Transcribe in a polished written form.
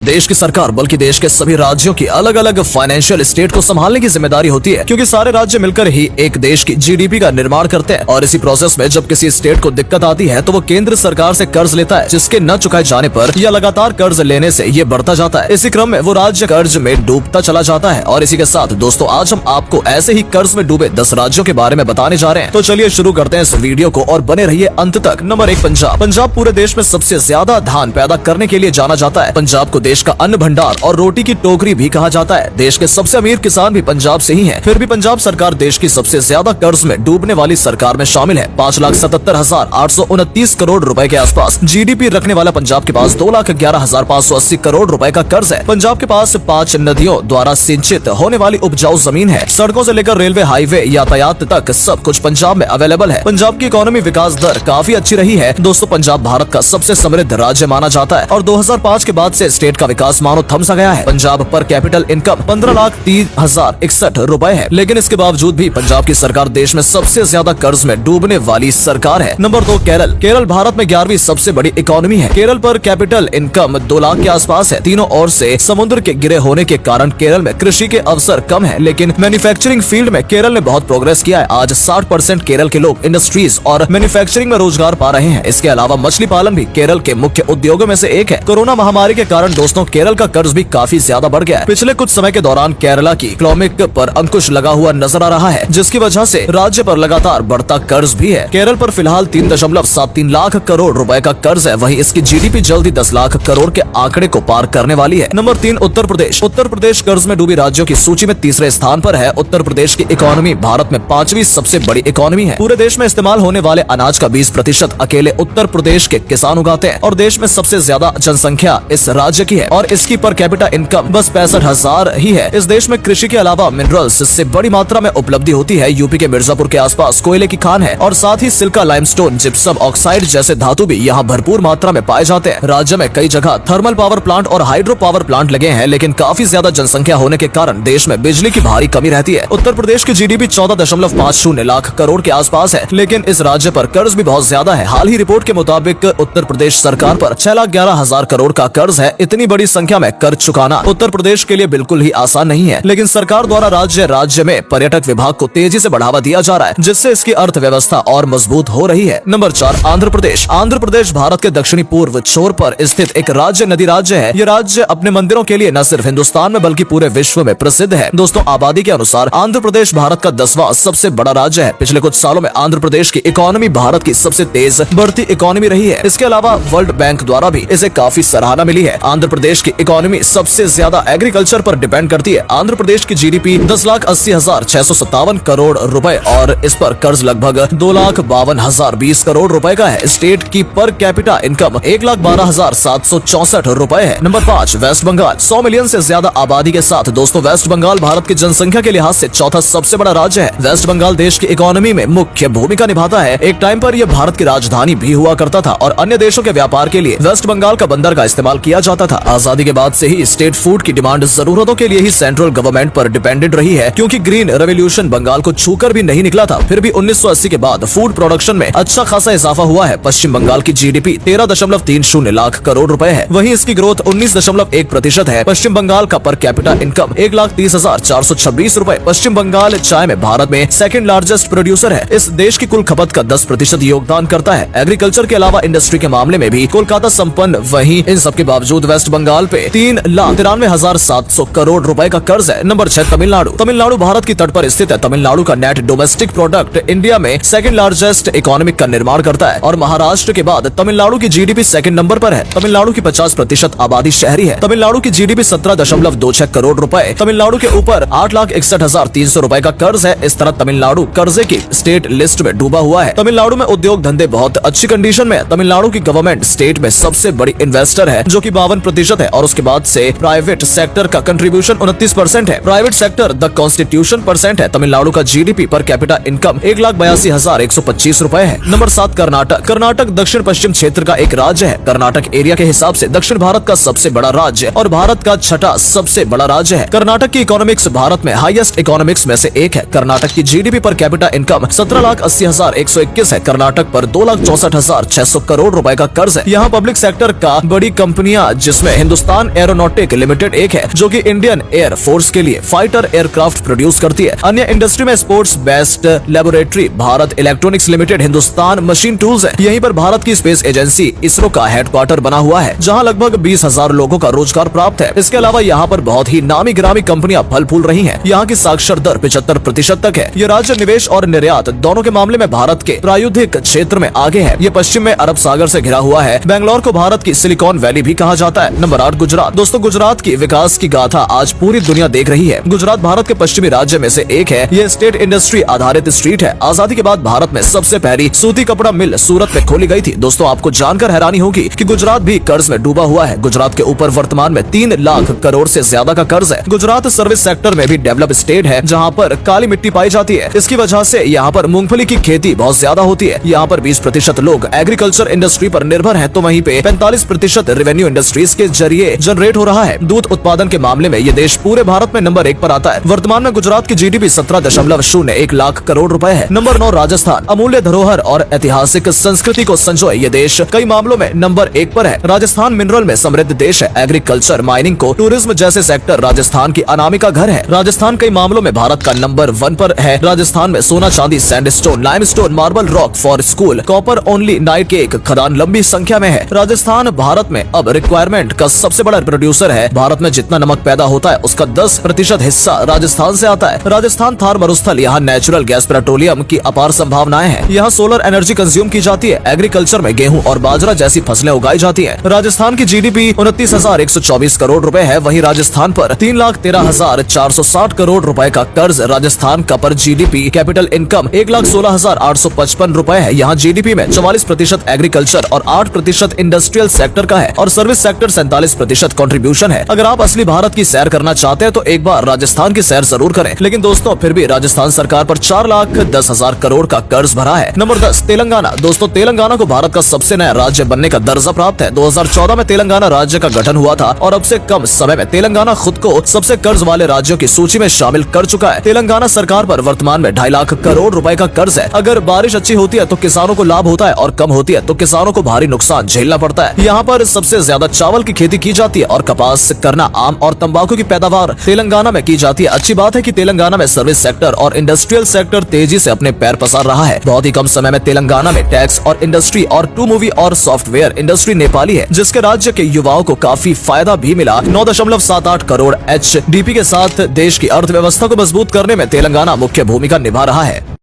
देश की सरकार बल्कि देश के सभी राज्यों की अलग अलग फाइनेंशियल स्टेट को संभालने की जिम्मेदारी होती है, क्योंकि सारे राज्य मिलकर ही एक देश की जीडीपी का निर्माण करते हैं। और इसी प्रोसेस में जब किसी स्टेट को दिक्कत आती है तो वो केंद्र सरकार से कर्ज लेता है, जिसके न चुकाए जाने पर या लगातार कर्ज लेने से ये बढ़ता जाता है। इसी क्रम में वो राज्य कर्ज में डूबता चला जाता है। और इसी के साथ दोस्तों, आज हम आपको ऐसे ही कर्ज में डूबे 10 राज्यों के बारे में बताने जा रहे हैं। तो चलिए शुरू करते हैं इस वीडियो को और बने रहिए अंत तक। नंबर 1, पंजाब। पंजाब पूरे देश में सबसे ज्यादा धान पैदा करने के लिए जाना जाता है। पंजाब को देश का अन्न भंडार और रोटी की टोकरी भी कहा जाता है। देश के सबसे अमीर किसान भी पंजाब से ही हैं। फिर भी पंजाब सरकार देश की सबसे ज्यादा कर्ज में डूबने वाली सरकार में शामिल है। 5,77,829 करोड़ रुपए के आसपास जीडीपी रखने वाला पंजाब के पास 2,11,580 करोड़ रुपए का कर्ज है। पंजाब के पास 5 नदियों द्वारा सिंचित होने वाली उपजाऊ जमीन है। सड़कों से लेकर रेलवे, हाईवे, यातायात तक सब कुछ पंजाब में अवेलेबल है। पंजाब की इकोनॉमी विकास दर काफी अच्छी रही है। दोस्तों, पंजाब भारत का सबसे समृद्ध राज्य माना जाता है और 2005 के बाद से स्टेट का विकास मानो थम सा गया है। पंजाब पर कैपिटल इनकम 15,30,061 रुपए है, लेकिन इसके बावजूद भी पंजाब की सरकार देश में सबसे ज्यादा कर्ज में डूबने वाली सरकार है। नंबर 2, केरल। केरल भारत में 11वीं सबसे बड़ी इकोनॉमी है। केरल पर कैपिटल इनकम 2 लाख के आसपास है। तीनों ओर से समुद्र के घिरे होने के कारण केरल में कृषि के अवसर कम है, लेकिन मैन्युफैक्चरिंग फील्ड में केरल ने बहुत प्रोग्रेस किया है। आज 60% केरल के लोग इंडस्ट्रीज और मैन्युफैक्चरिंग में रोजगार पा रहे हैं। इसके अलावा मछली पालन भी केरल के मुख्य उद्योगों में से एक है। कोरोना महामारी के कारण दोस्तों, केरल का कर्ज भी काफी ज्यादा बढ़ गया है। पिछले कुछ समय के दौरान केरला की इकोनॉमिक पर अंकुश लगा हुआ नजर आ रहा है, जिसकी वजह से राज्य पर लगातार बढ़ता कर्ज भी है। केरल पर फिलहाल 3.73 लाख करोड़ रुपए का कर्ज है। वहीं इसकी जीडीपी जल्दी 10 लाख करोड़ के आंकड़े को पार करने वाली है। नंबर 3, उत्तर प्रदेश। उत्तर प्रदेश कर्ज में डूबी राज्यों की सूची में तीसरे स्थान पर है। उत्तर प्रदेश की इकोनॉमी भारत में 5वीं सबसे बड़ी इकोनॉमी है। पूरे देश में इस्तेमाल होने वाले अनाज का 20% अकेले उत्तर प्रदेश के किसान उगाते हैं और देश में सबसे ज्यादा जनसंख्या इस राज्य की है और इसकी पर कैपिटा इनकम बस 65,000 ही है। इस देश में कृषि के अलावा मिनरल्स से बड़ी मात्रा में उपलब्धि होती है। यूपी के मिर्जापुर के आसपास कोयले की खान है और साथ ही सिल्का, लाइमस्टोन, जिप्सम ऑक्साइड जैसे धातु भी यहाँ भरपूर मात्रा में पाए जाते हैं। राज्य में कई जगह थर्मल पावर प्लांट और हाइड्रो पावर प्लांट लगे हैं, लेकिन काफी ज्यादा जनसंख्या होने के कारण देश में बिजली की भारी कमी रहती है। उत्तर प्रदेश की जीडीपी 14.50 लाख करोड़ के आसपास है, लेकिन इस राज्य पर कर्ज भी बहुत ज्यादा है। हाल ही रिपोर्ट के मुताबिक उत्तर प्रदेश सरकार पर 6,11,000 करोड़ का कर्ज है। इतनी बड़ी संख्या में कर्ज चुकाना उत्तर प्रदेश के लिए बिल्कुल ही आसान नहीं है, लेकिन सरकार द्वारा राज्य में पर्यटक विभाग को तेजी से बढ़ावा दिया जा रहा है, जिससे इसकी अर्थव्यवस्था और मजबूत हो रही है। नंबर 4, आंध्र प्रदेश। आंध्र प्रदेश भारत के दक्षिणी पूर्व छोर पर स्थित एक नदी राज्य है। ये राज्य अपने मंदिरों के लिए न सिर्फ हिंदुस्तान में बल्कि पूरे विश्व में प्रसिद्ध है। दोस्तों, आबादी के अनुसार आंध्र प्रदेश भारत का 10वां सबसे बड़ा राज्य है। पिछले कुछ सालों में आंध्र प्रदेश की इकोनॉमी भारत की सबसे तेज बढ़ती इकोनॉमी रही है। इसके अलावा वर्ल्ड बैंक द्वारा भी इसे काफी सराहना मिली है। आंध्र प्रदेश की इकोनॉमी सबसे ज्यादा एग्रीकल्चर पर डिपेंड करती है। आंध्र प्रदेश की जीडीपी 10,80,657 करोड़ रुपए और इस पर कर्ज लगभग 2,52,020 करोड़ रुपए का है। स्टेट की पर कैपिटा इनकम 1,12,764 रुपए है। Number 5, waste Bengal. 100 मिलियन से ज्यादा आबादी के साथ दोस्तों, वेस्ट बंगाल भारत की जनसंख्या के लिहाज से चौथा सबसे बड़ा राज्य है। वेस्ट बंगाल देश की इकोनॉमी में मुख्य भूमिका निभाता है। एक टाइम पर यह भारत की राजधानी भी हुआ करता था और अन्य देशों के व्यापार के लिए वेस्ट बंगाल का बंदर का इस्तेमाल किया जाता था। आजादी के बाद से ही स्टेट फूड की डिमांड जरूरतों के लिए ही सेंट्रल गवर्नमेंट पर डिपेंडेंट रही है, क्योंकि ग्रीन रेवोल्यूशन बंगाल को छूकर भी नहीं निकला था। फिर भी 1980 के बाद फूड प्रोडक्शन में अच्छा खासा इजाफा हुआ है। पश्चिम बंगाल की जीडीपी 13.30 लाख करोड़ रुपए है। वहीं इसकी ग्रोथ 19.1% है। पश्चिम बंगाल का पर कैपिटा इनकम 1,30,426 रुपए। पश्चिम बंगाल चाय में भारत में सेकंड लार्जेस्ट प्रोड्यूसर है। इस देश की कुल खपत का 10% योगदान करता है। एग्रीकल्चर के अलावा इंडस्ट्री के मामले में भी कोलकाता संपन्न। वहीं इन सबके बावजूद वेस्ट बंगाल पे 3,93,700 करोड़ रुपए का कर्ज है। नंबर 6, तमिलनाडु। तमिलनाडु भारत की तट पर स्थित है। तमिलनाडु का नेट डोमेस्टिक प्रोडक्ट इंडिया में सेकंड लार्जेस्ट इकोनॉमिक का निर्माण करता है और महाराष्ट्र के बाद तमिलनाडु की जीडीपी सेकंड नंबर पर है। तमिलनाडु की 50% आबादी शहरी है। तमिलनाडु की जीडीपी 17.26 करोड़ रुपए। तमिलनाडु के ऊपर 8,61,300 रुपए का कर्ज है। इस तरह तमिलनाडु कर्जे की स्टेट लिस्ट में डूबा हुआ है। तमिलनाडु में उद्योग धंधे बहुत अच्छी कंडीशन में है। तमिलनाडु की गवर्नमेंट स्टेट में सबसे बड़ी इन्वेस्टर है, जो कि 52% है और उसके बाद से प्राइवेट सेक्टर का कंट्रीब्यूशन 29% है। प्राइवेट सेक्टर द कॉन्स्टिट्यूशन % है। तमिलनाडु का जीडीपी पर कैपिटा इनकम 1,82,125 रुपए है। नंबर 7, कर्नाटक। कर्नाटक दक्षिण पश्चिम क्षेत्र का एक राज्य है। कर्नाटक एरिया के हिसाब से दक्षिण भारत का सबसे बड़ा राज्य और भारत का 6ठा सबसे बड़ा राज्य है। कर्नाटक की इकोनॉमिक्स भारत में हाईएस्ट इकोनॉमिक्स में से एक है। कर्नाटक की जीडीपी पर कैपिटा इनकम 17,80,121 है। कर्नाटक पर 2,64,600 करोड़ रुपए का कर्ज है। यहाँ पब्लिक सेक्टर का बड़ी कंपनियां जिसमें जिनमें हिंदुस्तान एरोनॉटिक लिमिटेड एक है जो कि इंडियन एयर फोर्स के लिए फाइटर एयरक्राफ्ट प्रोड्यूस करती है। अन्य इंडस्ट्री में sports based laboratory Bharat electronics limited, Hindustan machine tools है। यहीं पर भारत की स्पेस एजेंसी इसरो का हेडक्वार्टर बना हुआ है, जहां लगभग 20,000 लोगों का रोजगार प्राप्त है। इसके अलावा यहाँ पर बहुत ही नामी गिरामी कंपनियां फल फूल रही हैं। यहाँ की साक्षर दर 75% तक है। ये राज्य निवेश और निर्यात दोनों के मामले में भारत के प्रायुधिक क्षेत्र में आगे है। ये पश्चिम में अरब सागर से घिरा हुआ है। बेंगलोर को भारत की सिलिकॉन वैली भी कहा जाता है। नंबर 8 गुजरात। दोस्तों, गुजरात की विकास की गाथा आज पूरी दुनिया देख रही है। गुजरात भारत के पश्चिमी राज्य में से एक है। ये स्टेट इंडस्ट्री आधारित स्ट्रीट है। आजादी के बाद भारत में सबसे पहली सूती कपड़ा मिल सूरत में खोली गई थी। दोस्तों, आपको जानकर हैरानी होगी कि गुजरात भी कर्ज में डूबा हुआ है। गुजरात के ऊपर वर्तमान में 3 लाख करोड़ से ज्यादा का कर्ज है। गुजरात सर्विस सेक्टर में भी डेवलप स्टेट है, जहाँ पर काली मिट्टी पाई जाती है। इसकी वजह से यहाँ पर मूंगफली की खेती बहुत ज्यादा होती है। यहाँ पर 20% लोग एग्रीकल्चर इंडस्ट्री पर निर्भर हैं, तो वहीं पे 45% रेवेन्यू इंडस्ट्रीज के जरिए जनरेट हो रहा है। दूध उत्पादन के मामले में ये देश पूरे भारत में नंबर 1 पर आता है। वर्तमान में गुजरात की जीडीपी 17.01 लाख करोड़ रुपए है। नंबर 9 राजस्थान। अमूल्य धरोहर और ऐतिहासिक संस्कृति को संजोए ये देश कई मामलों में नंबर 1 पर है। राजस्थान मिनरल में समृद्ध देश है। एग्रीकल्चर, माइनिंग को टूरिज्म जैसे सेक्टर राजस्थान की अनामिका घर है। राजस्थान कई मामलों में भारत का नंबर 1 पर है। राजस्थान में सोना, चांदी, sandstone, limestone, marble rock for school, copper only night के एक खदान लंबी संख्या में है। राजस्थान भारत में अब रिक्वायरमेंट का सबसे बड़ा प्रोड्यूसर है। भारत में जितना नमक पैदा होता है उसका 10% हिस्सा राजस्थान से आता है। राजस्थान थार मरुस्थल, यहाँ नेचुरल गैस पेट्रोलियम की अपार संभावनाएं हैं। यहाँ सोलर एनर्जी कंज्यूम की जाती है। एग्रीकल्चर में गेहूं और बाजरा जैसी फसलें उगाई जाती हैं। राजस्थान की जीडीपी 29,124 करोड़ रुपए है। वहीं राजस्थान पर 3,13,460 करोड़ रुपए का कर्ज। राजस्थान का पर जीडीपी कैपिटल इनकम 1,16,855 रुपए है। यहाँ जीडीपी में 44% एग्रीकल्चर और 8% इंडस्ट्रियल सेक्टर का है और सर्विस सेक्टर 47% कंट्रीब्यूशन है। अगर आप असली भारत की सैर करना चाहते हैं तो एक बार राजस्थान की सैर जरूर करें। लेकिन दोस्तों, फिर भी राजस्थान सरकार पर 4,10,000 करोड़ का कर्ज भरा है। नंबर 10 तेलंगाना। दोस्तों, तेलंगाना को भारत का सबसे नया राज्य बनने का दर्जा प्राप्त है। 2014 में तेलंगाना राज्य का गठन हुआ था और अब से कम समय में तेलंगाना खुद को सबसे कर्ज वाले राज्यों की सूची में शामिल कर चुका है। तेलंगाना सरकार पर वर्तमान में 2.5 लाख करोड़ रुपए का कर्ज है। अगर बारिश अच्छी होती है तो किसानों को लाभ होता है और कम होती है तो किसानों को भारी नुकसान झेलना पड़ता है। यहाँ पर सबसे ज्यादा चावल की खेती की जाती है और कपास, गन्ना, आम और तंबाकू की पैदावार तेलंगाना में की जाती है। अच्छी बात है कि तेलंगाना में सर्विस सेक्टर और इंडस्ट्रियल सेक्टर तेजी से अपने पैर पसार रहा है। बहुत ही कम समय में तेलंगाना में टैक्स और इंडस्ट्री और टू मूवी और सॉफ्टवेयर इंडस्ट्री नेपाली है, जिसके राज्य के युवाओं को काफी फायदा भी मिला। 9.78 करोड़ HDP के साथ देश की अर्थव्यवस्था को मजबूत करने में तेलंगाना मुख्य भूमिका निभा रहा है।